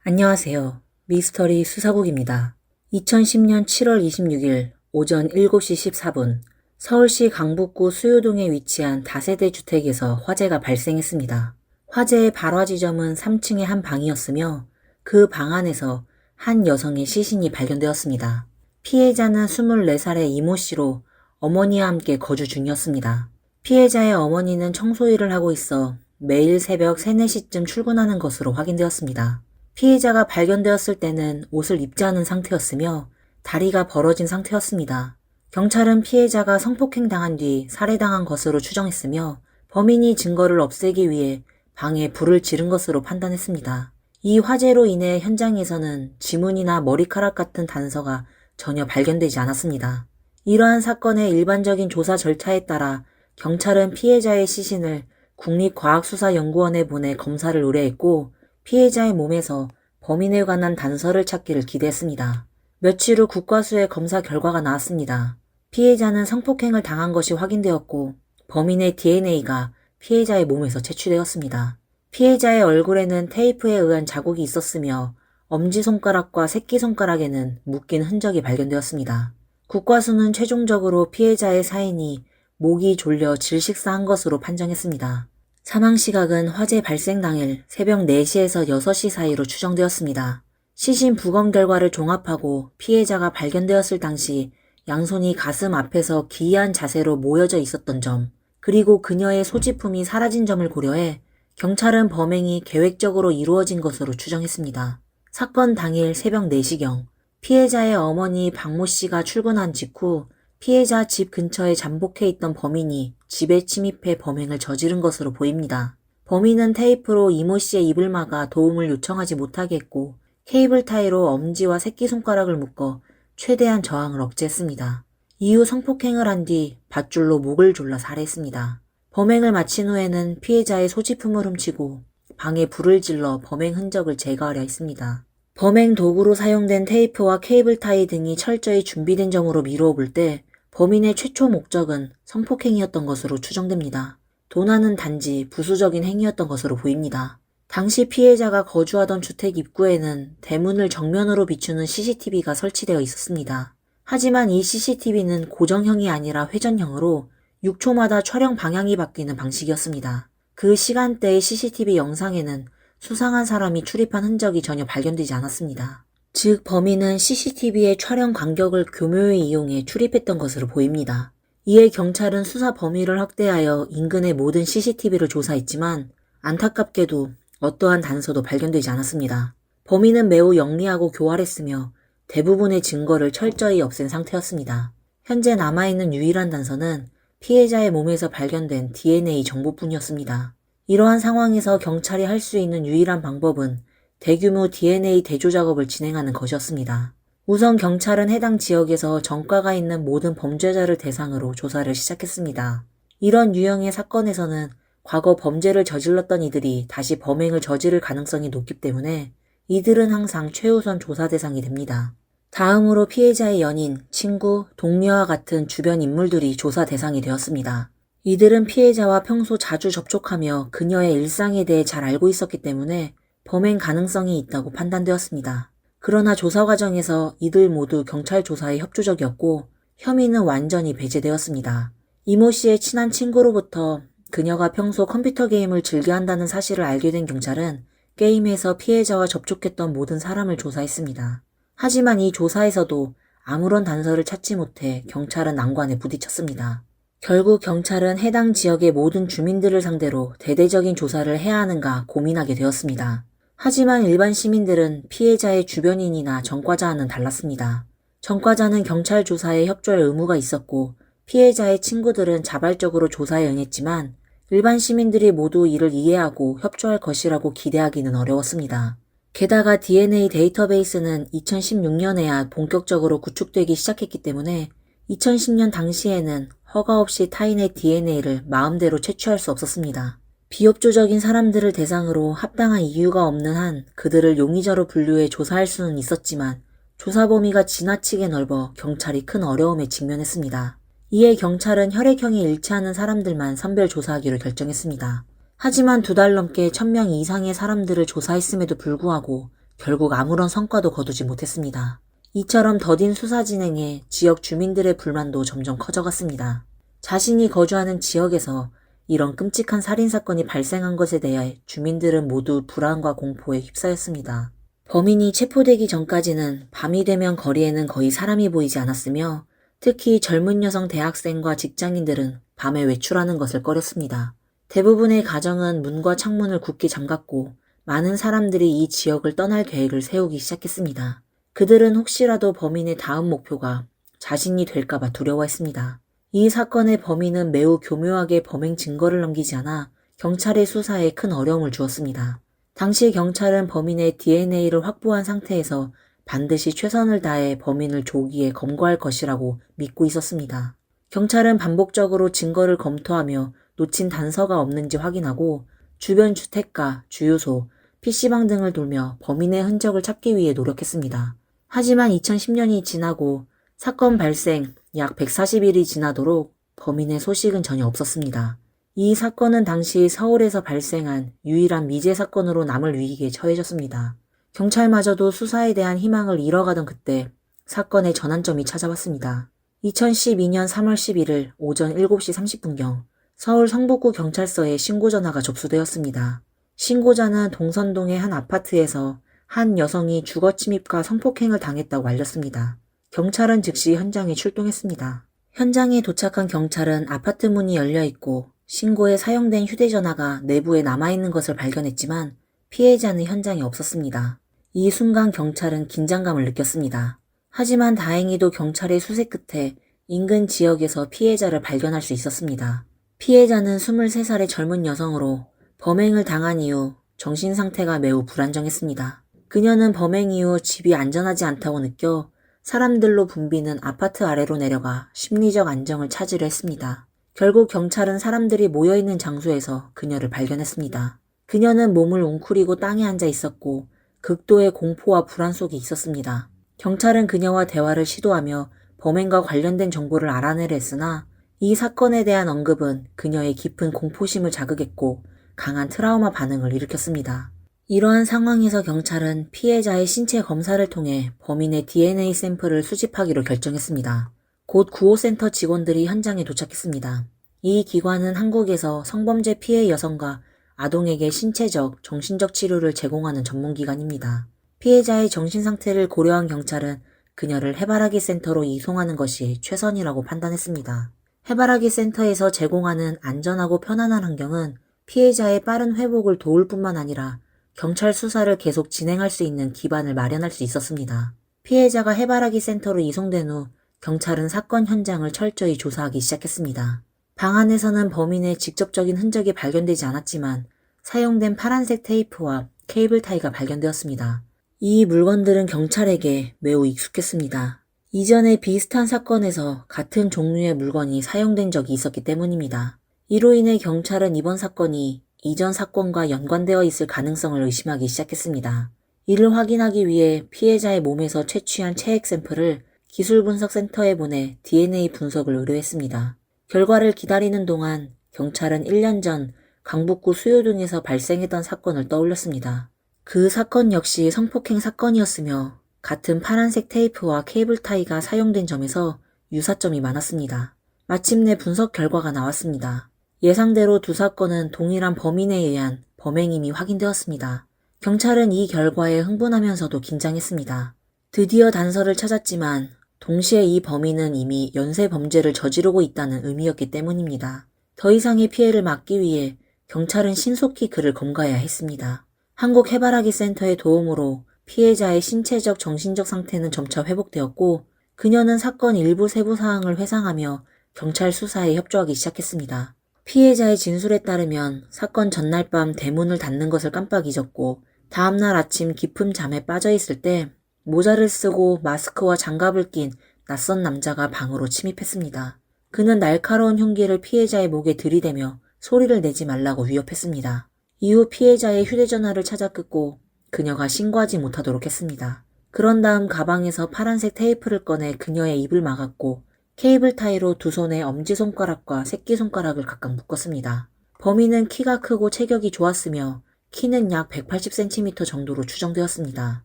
안녕하세요. 미스터리 수사국입니다. 2010년 7월 26일 오전 7시 14분 서울시 강북구 수유동에 위치한 다세대 주택에서 화재가 발생했습니다. 화재의 발화 지점은 3층의 한 방이었으며 그 방 안에서 한 여성의 시신이 발견되었습니다. 피해자는 24살의 이모 씨로 어머니와 함께 거주 중이었습니다. 피해자의 어머니는 청소일을 하고 있어 매일 새벽 3, 4시쯤 출근하는 것으로 확인되었습니다. 피해자가 발견되었을 때는 옷을 입지 않은 상태였으며 다리가 벌어진 상태였습니다. 경찰은 피해자가 성폭행 당한 뒤 살해당한 것으로 추정했으며 범인이 증거를 없애기 위해 방에 불을 지른 것으로 판단했습니다. 이 화재로 인해 현장에서는 지문이나 머리카락 같은 단서가 전혀 발견되지 않았습니다. 이러한 사건의 일반적인 조사 절차에 따라 경찰은 피해자의 시신을 국립과학수사연구원에 보내 검사를 의뢰했고 피해자의 몸에서 범인에 관한 단서를 찾기를 기대했습니다. 며칠 후 국과수의 검사 결과가 나왔습니다. 피해자는 성폭행을 당한 것이 확인되었고 범인의 DNA가 피해자의 몸에서 채취되었습니다. 피해자의 얼굴에는 테이프에 의한 자국이 있었으며 엄지손가락과 새끼손가락에는 묶인 흔적이 발견되었습니다. 국과수는 최종적으로 피해자의 사인이 목이 졸려 질식사한 것으로 판정했습니다. 사망 시각은 화재 발생 당일 새벽 4시에서 6시 사이로 추정되었습니다. 시신 부검 결과를 종합하고 피해자가 발견되었을 당시 양손이 가슴 앞에서 기이한 자세로 모여져 있었던 점, 그리고 그녀의 소지품이 사라진 점을 고려해 경찰은 범행이 계획적으로 이루어진 것으로 추정했습니다. 사건 당일 새벽 4시경 피해자의 어머니 박모 씨가 출근한 직후 피해자 집 근처에 잠복해 있던 범인이 집에 침입해 범행을 저지른 것으로 보입니다. 범인은 테이프로 이모 씨의 입을 막아 도움을 요청하지 못하게 했고 케이블 타이로 엄지와 새끼손가락을 묶어 최대한 저항을 억제했습니다. 이후 성폭행을 한 뒤 밧줄로 목을 졸라 살해했습니다. 범행을 마친 후에는 피해자의 소지품을 훔치고 방에 불을 질러 범행 흔적을 제거하려 했습니다. 범행 도구로 사용된 테이프와 케이블 타이 등이 철저히 준비된 점으로 미루어 볼 때 범인의 최초 목적은 성폭행이었던 것으로 추정됩니다. 도난은 단지 부수적인 행위였던 것으로 보입니다. 당시 피해자가 거주하던 주택 입구에는 대문을 정면으로 비추는 CCTV가 설치되어 있었습니다. 하지만 이 CCTV는 고정형이 아니라 회전형으로 6초마다 촬영 방향이 바뀌는 방식이었습니다. 그 시간대의 CCTV 영상에는 수상한 사람이 출입한 흔적이 전혀 발견되지 않았습니다. 즉 범인은 CCTV의 촬영 간격을 교묘히 이용해 출입했던 것으로 보입니다. 이에 경찰은 수사 범위를 확대하여 인근의 모든 CCTV를 조사했지만 안타깝게도 어떠한 단서도 발견되지 않았습니다. 범인은 매우 영리하고 교활했으며 대부분의 증거를 철저히 없앤 상태였습니다. 현재 남아있는 유일한 단서는 피해자의 몸에서 발견된 DNA 정보뿐이었습니다. 이러한 상황에서 경찰이 할 수 있는 유일한 방법은 대규모 DNA 대조 작업을 진행하는 것이었습니다. 우선 경찰은 해당 지역에서 전과가 있는 모든 범죄자를 대상으로 조사를 시작했습니다. 이런 유형의 사건에서는 과거 범죄를 저질렀던 이들이 다시 범행을 저지를 가능성이 높기 때문에 이들은 항상 최우선 조사 대상이 됩니다. 다음으로 피해자의 연인, 친구, 동료와 같은 주변 인물들이 조사 대상이 되었습니다. 이들은 피해자와 평소 자주 접촉하며 그녀의 일상에 대해 잘 알고 있었기 때문에 범행 가능성이 있다고 판단되었습니다. 그러나 조사 과정에서 이들 모두 경찰 조사에 협조적이었고 혐의는 완전히 배제되었습니다. 이모 씨의 친한 친구로부터 그녀가 평소 컴퓨터 게임을 즐겨한다는 사실을 알게 된 경찰은 게임에서 피해자와 접촉했던 모든 사람을 조사했습니다. 하지만 이 조사에서도 아무런 단서를 찾지 못해 경찰은 난관에 부딪혔습니다. 결국 경찰은 해당 지역의 모든 주민들을 상대로 대대적인 조사를 해야 하는가 고민하게 되었습니다. 하지만 일반 시민들은 피해자의 주변인이나 전과자와는 달랐습니다. 전과자는 경찰 조사에 협조할 의무가 있었고 피해자의 친구들은 자발적으로 조사에 응했지만 일반 시민들이 모두 이를 이해하고 협조할 것이라고 기대하기는 어려웠습니다. 게다가 DNA 데이터베이스는 2016년에야 본격적으로 구축되기 시작했기 때문에 2010년 당시에는 허가 없이 타인의 DNA를 마음대로 채취할 수 없었습니다. 비협조적인 사람들을 대상으로 합당한 이유가 없는 한 그들을 용의자로 분류해 조사할 수는 있었지만 조사 범위가 지나치게 넓어 경찰이 큰 어려움에 직면했습니다. 이에 경찰은 혈액형이 일치하는 사람들만 선별 조사하기로 결정했습니다. 하지만 2달 넘게 1000명 이상의 사람들을 조사했음에도 불구하고 결국 아무런 성과도 거두지 못했습니다. 이처럼 더딘 수사 진행에 지역 주민들의 불만도 점점 커져갔습니다. 자신이 거주하는 지역에서 이런 끔찍한 살인사건이 발생한 것에 대해 주민들은 모두 불안과 공포에 휩싸였습니다. 범인이 체포되기 전까지는 밤이 되면 거리에는 거의 사람이 보이지 않았으며 특히 젊은 여성 대학생과 직장인들은 밤에 외출하는 것을 꺼렸습니다. 대부분의 가정은 문과 창문을 굳게 잠갔고 많은 사람들이 이 지역을 떠날 계획을 세우기 시작했습니다. 그들은 혹시라도 범인의 다음 목표가 자신이 될까봐 두려워했습니다. 이 사건의 범인은 매우 교묘하게 범행 증거를 넘기지 않아 경찰의 수사에 큰 어려움을 주었습니다. 당시 경찰은 범인의 DNA를 확보한 상태에서 반드시 최선을 다해 범인을 조기에 검거할 것이라고 믿고 있었습니다. 경찰은 반복적으로 증거를 검토하며 놓친 단서가 없는지 확인하고 주변 주택가, 주유소, PC방 등을 돌며 범인의 흔적을 찾기 위해 노력했습니다. 하지만 2010년이 지나고 사건 발생 약 140일이 지나도록 범인의 소식은 전혀 없었습니다. 이 사건은 당시 서울에서 발생한 유일한 미제 사건으로 남을 위기에 처해졌습니다. 경찰마저도 수사에 대한 희망을 잃어가던 그때 사건의 전환점이 찾아왔습니다. 2012년 3월 11일 오전 7시 30분경 서울 성북구 경찰서에 신고 전화가 접수되었습니다. 신고자는 동선동의 한 아파트에서 한 여성이 주거 침입과 성폭행을 당했다고 알렸습니다. 경찰은 즉시 현장에 출동했습니다. 현장에 도착한 경찰은 아파트 문이 열려 있고 신고에 사용된 휴대전화가 내부에 남아있는 것을 발견했지만 피해자는 현장에 없었습니다. 이 순간 경찰은 긴장감을 느꼈습니다. 하지만 다행히도 경찰의 수색 끝에 인근 지역에서 피해자를 발견할 수 있었습니다. 피해자는 23살의 젊은 여성으로 범행을 당한 이후 정신 상태가 매우 불안정했습니다. 그녀는 범행 이후 집이 안전하지 않다고 느껴 사람들로 붐비는 아파트 아래로 내려가 심리적 안정을 찾으려 했습니다. 결국 경찰은 사람들이 모여있는 장소에서 그녀를 발견했습니다. 그녀는 몸을 웅크리고 땅에 앉아 있었고 극도의 공포와 불안 속에 있었습니다. 경찰은 그녀와 대화를 시도하며 범행과 관련된 정보를 알아내려 했으나 이 사건에 대한 언급은 그녀의 깊은 공포심을 자극했고 강한 트라우마 반응을 일으켰습니다. 이러한 상황에서 경찰은 피해자의 신체 검사를 통해 범인의 DNA 샘플을 수집하기로 결정했습니다. 곧 구호센터 직원들이 현장에 도착했습니다. 이 기관은 한국에서 성범죄 피해 여성과 아동에게 신체적, 정신적 치료를 제공하는 전문기관입니다. 피해자의 정신상태를 고려한 경찰은 그녀를 해바라기 센터로 이송하는 것이 최선이라고 판단했습니다. 해바라기 센터에서 제공하는 안전하고 편안한 환경은 피해자의 빠른 회복을 도울 뿐만 아니라 경찰 수사를 계속 진행할 수 있는 기반을 마련할 수 있었습니다. 피해자가 해바라기 센터로 이송된 후 경찰은 사건 현장을 철저히 조사하기 시작했습니다. 방 안에서는 범인의 직접적인 흔적이 발견되지 않았지만 사용된 파란색 테이프와 케이블 타이가 발견되었습니다. 이 물건들은 경찰에게 매우 익숙했습니다. 이전에 비슷한 사건에서 같은 종류의 물건이 사용된 적이 있었기 때문입니다. 이로 인해 경찰은 이번 사건이 이전 사건과 연관되어 있을 가능성을 의심하기 시작했습니다. 이를 확인하기 위해 피해자의 몸에서 채취한 체액 샘플을 기술분석센터에 보내 DNA 분석을 의뢰했습니다. 결과를 기다리는 동안 경찰은 1년 전 강북구 수요동에서 발생했던 사건을 떠올렸습니다. 그 사건 역시 성폭행 사건이었으며 같은 파란색 테이프와 케이블 타이가 사용된 점에서 유사점이 많았습니다. 마침내 분석 결과가 나왔습니다. 예상대로 두 사건은 동일한 범인에 의한 범행임이 확인되었습니다. 경찰은 이 결과에 흥분하면서도 긴장했습니다. 드디어 단서를 찾았지만 동시에 이 범인은 이미 연쇄 범죄를 저지르고 있다는 의미였기 때문입니다. 더 이상의 피해를 막기 위해 경찰은 신속히 그를 검거해야 했습니다. 한국 해바라기 센터의 도움으로 피해자의 신체적 정신적 상태는 점차 회복되었고 그녀는 사건 일부 세부 사항을 회상하며 경찰 수사에 협조하기 시작했습니다. 피해자의 진술에 따르면 사건 전날 밤 대문을 닫는 것을 깜빡 잊었고 다음날 아침 깊은 잠에 빠져 있을 때 모자를 쓰고 마스크와 장갑을 낀 낯선 남자가 방으로 침입했습니다. 그는 날카로운 흉기를 피해자의 목에 들이대며 소리를 내지 말라고 위협했습니다. 이후 피해자의 휴대전화를 찾아 끊고 그녀가 신고하지 못하도록 했습니다. 그런 다음 가방에서 파란색 테이프를 꺼내 그녀의 입을 막았고 케이블 타이로 두 손의 엄지손가락과 새끼손가락을 각각 묶었습니다. 범인은 키가 크고 체격이 좋았으며 키는 약 180cm 정도로 추정되었습니다.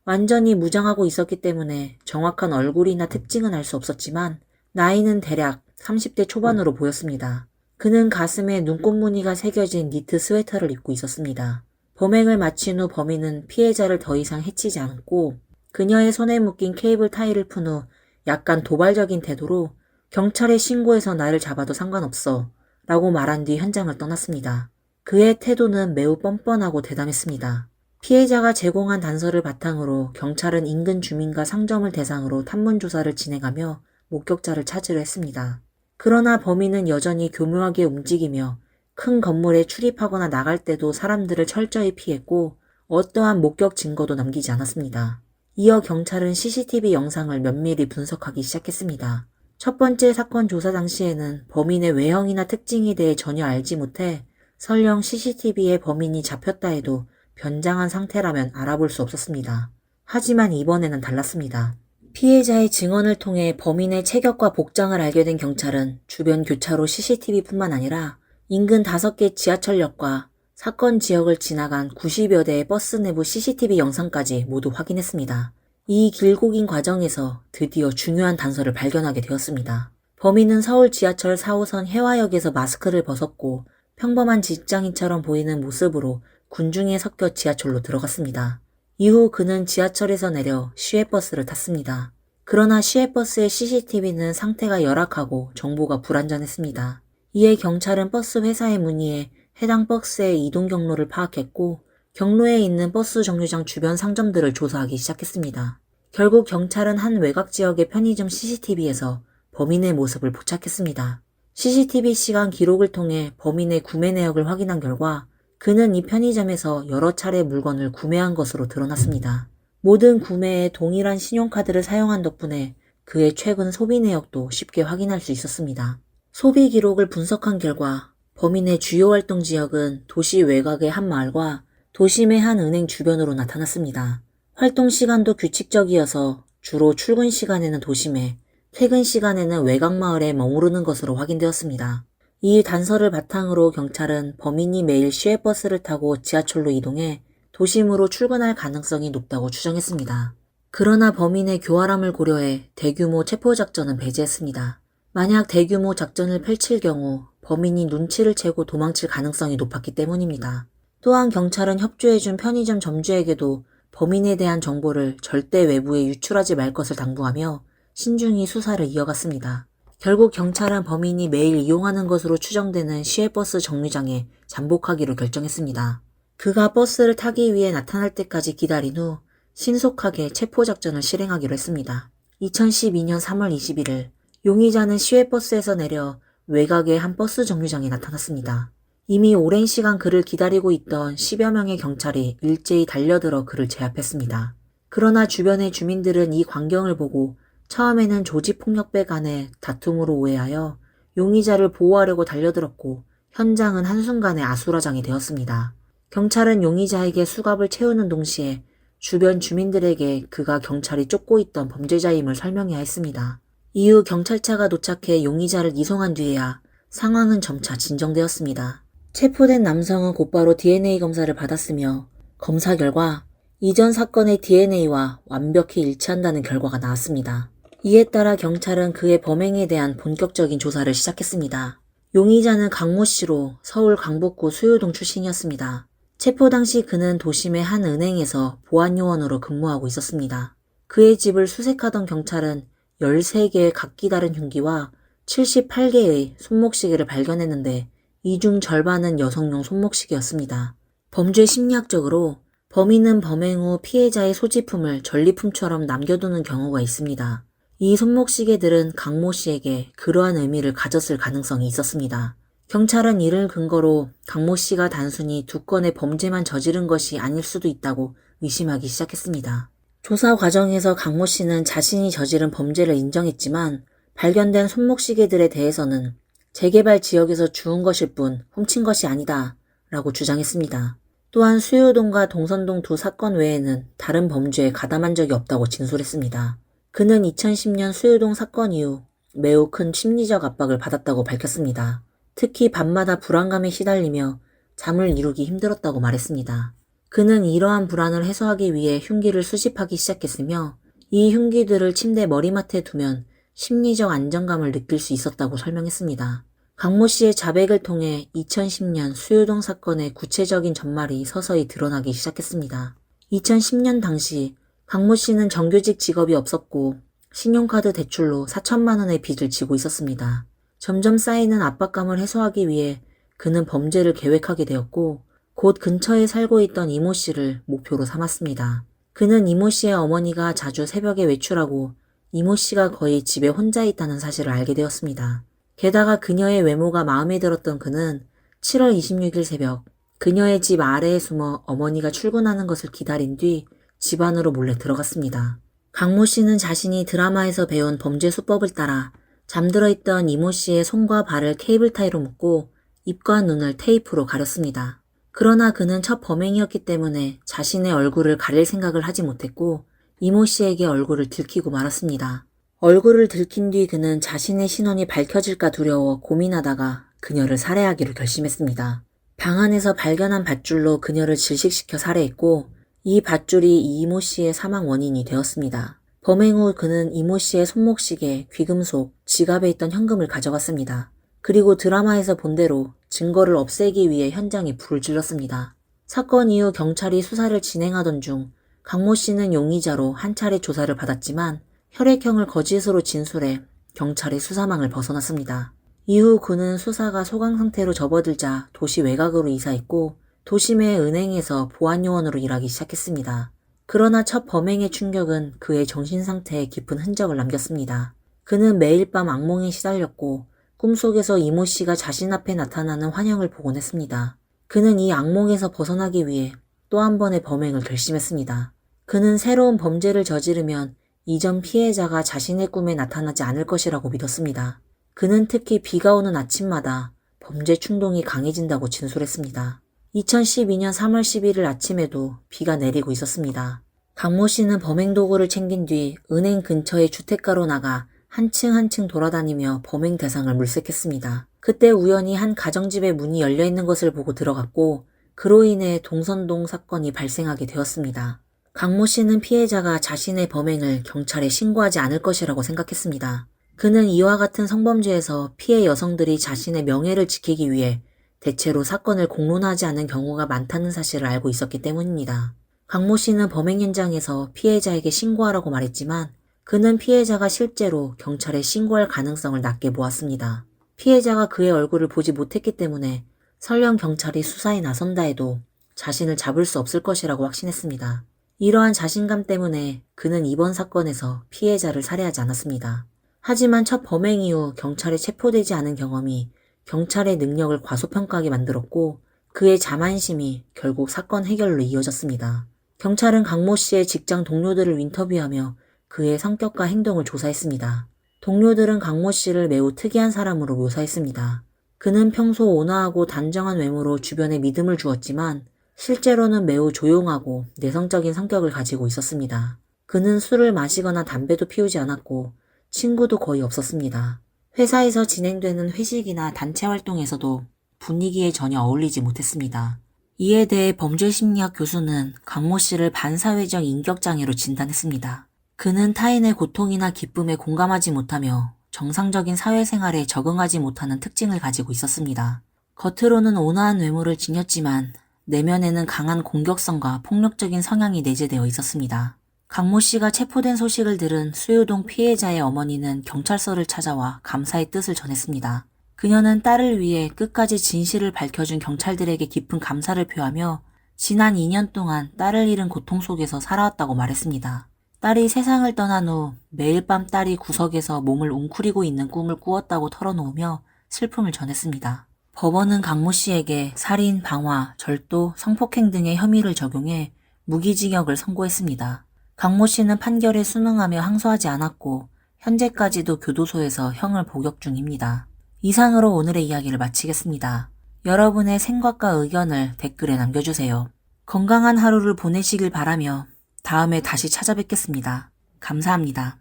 완전히 무장하고 있었기 때문에 정확한 얼굴이나 특징은 알 수 없었지만 나이는 대략 30대 초반으로 보였습니다. 그는 가슴에 눈꽃 무늬가 새겨진 니트 스웨터를 입고 있었습니다. 범행을 마친 후 범인은 피해자를 더 이상 해치지 않았고 그녀의 손에 묶인 케이블 타이를 푼 후 약간 도발적인 태도로 경찰에 신고해서 나를 잡아도 상관없어 라고 말한 뒤 현장을 떠났습니다. 그의 태도는 매우 뻔뻔하고 대담했습니다. 피해자가 제공한 단서를 바탕으로 경찰은 인근 주민과 상점을 대상으로 탐문 조사를 진행하며 목격자를 찾으려 했습니다. 그러나 범인은 여전히 교묘하게 움직이며 큰 건물에 출입하거나 나갈 때도 사람들을 철저히 피했고 어떠한 목격 증거도 남기지 않았습니다. 이어 경찰은 CCTV 영상을 면밀히 분석하기 시작했습니다. 첫 번째 사건 조사 당시에는 범인의 외형이나 특징에 대해 전혀 알지 못해 설령 CCTV에 범인이 잡혔다 해도 변장한 상태라면 알아볼 수 없었습니다. 하지만 이번에는 달랐습니다. 피해자의 증언을 통해 범인의 체격과 복장을 알게 된 경찰은 주변 교차로 CCTV뿐만 아니라 인근 5개 지하철역과 사건 지역을 지나간 90여 대의 버스 내부 CCTV 영상까지 모두 확인했습니다. 이 길고 긴 과정에서 드디어 중요한 단서를 발견하게 되었습니다. 범인은 서울 지하철 4호선 해화역에서 마스크를 벗었고 평범한 직장인처럼 보이는 모습으로 군중에 섞여 지하철로 들어갔습니다. 이후 그는 지하철에서 내려 시외버스를 탔습니다. 그러나 시외버스의 CCTV는 상태가 열악하고 정보가 불완전했습니다. 이에 경찰은 버스 회사에 문의해 해당 버스의 이동 경로를 파악했고 경로에 있는 버스 정류장 주변 상점들을 조사하기 시작했습니다. 결국 경찰은 한 외곽 지역의 편의점 CCTV에서 범인의 모습을 포착했습니다. CCTV 시간 기록을 통해 범인의 구매 내역을 확인한 결과 그는 이 편의점에서 여러 차례 물건을 구매한 것으로 드러났습니다. 모든 구매에 동일한 신용카드를 사용한 덕분에 그의 최근 소비 내역도 쉽게 확인할 수 있었습니다. 소비 기록을 분석한 결과 범인의 주요 활동 지역은 도시 외곽의 한 마을과 도심의 한 은행 주변으로 나타났습니다. 활동 시간도 규칙적이어서 주로 출근 시간에는 도심에, 퇴근 시간에는 외곽 마을에 머무르는 것으로 확인되었습니다. 이 단서를 바탕으로 경찰은 범인이 매일 시외버스를 타고 지하철로 이동해 도심으로 출근할 가능성이 높다고 추정했습니다. 그러나 범인의 교활함을 고려해 대규모 체포작전은 배제했습니다. 만약 대규모 작전을 펼칠 경우 범인이 눈치를 채고 도망칠 가능성이 높았기 때문입니다. 또한 경찰은 협조해준 편의점 점주에게도 범인에 대한 정보를 절대 외부에 유출하지 말 것을 당부하며 신중히 수사를 이어갔습니다. 결국 경찰은 범인이 매일 이용하는 것으로 추정되는 시외버스 정류장에 잠복하기로 결정했습니다. 그가 버스를 타기 위해 나타날 때까지 기다린 후 신속하게 체포작전을 실행하기로 했습니다. 2012년 3월 21일 용의자는 시외버스에서 내려 외곽의 한 버스 정류장에 나타났습니다. 이미 오랜 시간 그를 기다리고 있던 10여 명의 경찰이 일제히 달려들어 그를 제압했습니다. 그러나 주변의 주민들은 이 광경을 보고 처음에는 조직폭력배 간의 다툼으로 오해하여 용의자를 보호하려고 달려들었고 현장은 한순간에 아수라장이 되었습니다. 경찰은 용의자에게 수갑을 채우는 동시에 주변 주민들에게 그가 경찰이 쫓고 있던 범죄자임을 설명해야 했습니다. 이후 경찰차가 도착해 용의자를 이송한 뒤에야 상황은 점차 진정되었습니다. 체포된 남성은 곧바로 DNA 검사를 받았으며 검사 결과 이전 사건의 DNA와 완벽히 일치한다는 결과가 나왔습니다. 이에 따라 경찰은 그의 범행에 대한 본격적인 조사를 시작했습니다. 용의자는 강모 씨로 서울 강북구 수유동 출신이었습니다. 체포 당시 그는 도심의 한 은행에서 보안요원으로 근무하고 있었습니다. 그의 집을 수색하던 경찰은 13개의 각기 다른 흉기와 78개의 손목시계를 발견했는데 이 중 절반은 여성용 손목시계였습니다. 범죄 심리학적으로 범인은 범행 후 피해자의 소지품을 전리품처럼 남겨두는 경우가 있습니다. 이 손목시계들은 강모 씨에게 그러한 의미를 가졌을 가능성이 있었습니다. 경찰은 이를 근거로 강모 씨가 단순히 2건의 범죄만 저지른 것이 아닐 수도 있다고 의심하기 시작했습니다. 조사 과정에서 강모 씨는 자신이 저지른 범죄를 인정했지만 발견된 손목시계들에 대해서는 재개발 지역에서 주운 것일 뿐 훔친 것이 아니다 라고 주장했습니다. 또한 수유동과 동선동 두 사건 외에는 다른 범죄에 가담한 적이 없다고 진술했습니다. 그는 2010년 수유동 사건 이후 매우 큰 심리적 압박을 받았다고 밝혔습니다. 특히 밤마다 불안감에 시달리며 잠을 이루기 힘들었다고 말했습니다. 그는 이러한 불안을 해소하기 위해 흉기를 수집하기 시작했으며 이 흉기들을 침대 머리맡에 두면 심리적 안정감을 느낄 수 있었다고 설명했습니다. 강모 씨의 자백을 통해 2010년 수유동 사건의 구체적인 전말이 서서히 드러나기 시작했습니다. 2010년 당시 강모 씨는 정규직 직업이 없었고 신용카드 대출로 4천만 원의 빚을 지고 있었습니다. 점점 쌓이는 압박감을 해소하기 위해 그는 범죄를 계획하게 되었고 곧 근처에 살고 있던 이모 씨를 목표로 삼았습니다. 그는 이모 씨의 어머니가 자주 새벽에 외출하고 이모 씨가 거의 집에 혼자 있다는 사실을 알게 되었습니다. 게다가 그녀의 외모가 마음에 들었던 그는 7월 26일 새벽 그녀의 집 아래에 숨어 어머니가 출근하는 것을 기다린 뒤 집 안으로 몰래 들어갔습니다. 강모 씨는 자신이 드라마에서 배운 범죄 수법을 따라 잠들어 있던 이모 씨의 손과 발을 케이블 타이로 묶고 입과 눈을 테이프로 가렸습니다. 그러나 그는 첫 범행이었기 때문에 자신의 얼굴을 가릴 생각을 하지 못했고 이모 씨에게 얼굴을 들키고 말았습니다. 얼굴을 들킨 뒤 그는 자신의 신원이 밝혀질까 두려워 고민하다가 그녀를 살해하기로 결심했습니다. 방 안에서 발견한 밧줄로 그녀를 질식시켜 살해했고 이 밧줄이 이모 씨의 사망 원인이 되었습니다. 범행 후 그는 이모 씨의 손목시계, 귀금속, 지갑에 있던 현금을 가져갔습니다. 그리고 드라마에서 본 대로 증거를 없애기 위해 현장에 불을 질렀습니다. 사건 이후 경찰이 수사를 진행하던 중 강모 씨는 용의자로 한 차례 조사를 받았지만 혈액형을 거짓으로 진술해 경찰의 수사망을 벗어났습니다. 이후 그는 수사가 소강 상태로 접어들자 도시 외곽으로 이사했고 도심의 은행에서 보안요원으로 일하기 시작했습니다. 그러나 첫 범행의 충격은 그의 정신 상태에 깊은 흔적을 남겼습니다. 그는 매일 밤 악몽에 시달렸고 꿈속에서 이모 씨가 자신 앞에 나타나는 환영을 보곤 했습니다. 그는 이 악몽에서 벗어나기 위해 또 한 번의 범행을 결심했습니다. 그는 새로운 범죄를 저지르면 이전 피해자가 자신의 꿈에 나타나지 않을 것이라고 믿었습니다. 그는 특히 비가 오는 아침마다 범죄 충동이 강해진다고 진술했습니다. 2012년 3월 11일 아침에도 비가 내리고 있었습니다. 강모 씨는 범행 도구를 챙긴 뒤 은행 근처의 주택가로 나가 한층 한층 돌아다니며 범행 대상을 물색했습니다. 그때 우연히 한 가정집의 문이 열려있는 것을 보고 들어갔고 그로 인해 동선동 사건이 발생하게 되었습니다. 강모 씨는 피해자가 자신의 범행을 경찰에 신고하지 않을 것이라고 생각했습니다. 그는 이와 같은 성범죄에서 피해 여성들이 자신의 명예를 지키기 위해 대체로 사건을 공론하지 않은 경우가 많다는 사실을 알고 있었기 때문입니다. 강모 씨는 범행 현장에서 피해자에게 신고하라고 말했지만 그는 피해자가 실제로 경찰에 신고할 가능성을 낮게 보았습니다. 피해자가 그의 얼굴을 보지 못했기 때문에 설령 경찰이 수사에 나선다 해도 자신을 잡을 수 없을 것이라고 확신했습니다. 이러한 자신감 때문에 그는 이번 사건에서 피해자를 살해하지 않았습니다. 하지만 첫 범행 이후 경찰에 체포되지 않은 경험이 경찰의 능력을 과소평가하게 만들었고 그의 자만심이 결국 사건 해결로 이어졌습니다. 경찰은 강모 씨의 직장 동료들을 인터뷰하며 그의 성격과 행동을 조사했습니다. 동료들은 강모 씨를 매우 특이한 사람으로 묘사했습니다. 그는 평소 온화하고 단정한 외모로 주변에 믿음을 주었지만 실제로는 매우 조용하고 내성적인 성격을 가지고 있었습니다. 그는 술을 마시거나 담배도 피우지 않았고 친구도 거의 없었습니다. 회사에서 진행되는 회식이나 단체 활동에서도 분위기에 전혀 어울리지 못했습니다. 이에 대해 범죄심리학 교수는 강모 씨를 반사회적 인격장애로 진단했습니다. 그는 타인의 고통이나 기쁨에 공감하지 못하며 정상적인 사회생활에 적응하지 못하는 특징을 가지고 있었습니다. 겉으로는 온화한 외모를 지녔지만 내면에는 강한 공격성과 폭력적인 성향이 내재되어 있었습니다. 강모 씨가 체포된 소식을 들은 수유동 피해자의 어머니는 경찰서를 찾아와 감사의 뜻을 전했습니다. 그녀는 딸을 위해 끝까지 진실을 밝혀준 경찰들에게 깊은 감사를 표하며 지난 2년 동안 딸을 잃은 고통 속에서 살아왔다고 말했습니다. 딸이 세상을 떠난 후 매일 밤 딸이 구석에서 몸을 웅크리고 있는 꿈을 꾸었다고 털어놓으며 슬픔을 전했습니다. 법원은 강모 씨에게 살인, 방화, 절도, 성폭행 등의 혐의를 적용해 무기징역을 선고했습니다. 강모 씨는 판결에 순응하며 항소하지 않았고 현재까지도 교도소에서 형을 복역 중입니다. 이상으로 오늘의 이야기를 마치겠습니다. 여러분의 생각과 의견을 댓글에 남겨주세요. 건강한 하루를 보내시길 바라며 다음에 다시 찾아뵙겠습니다. 감사합니다.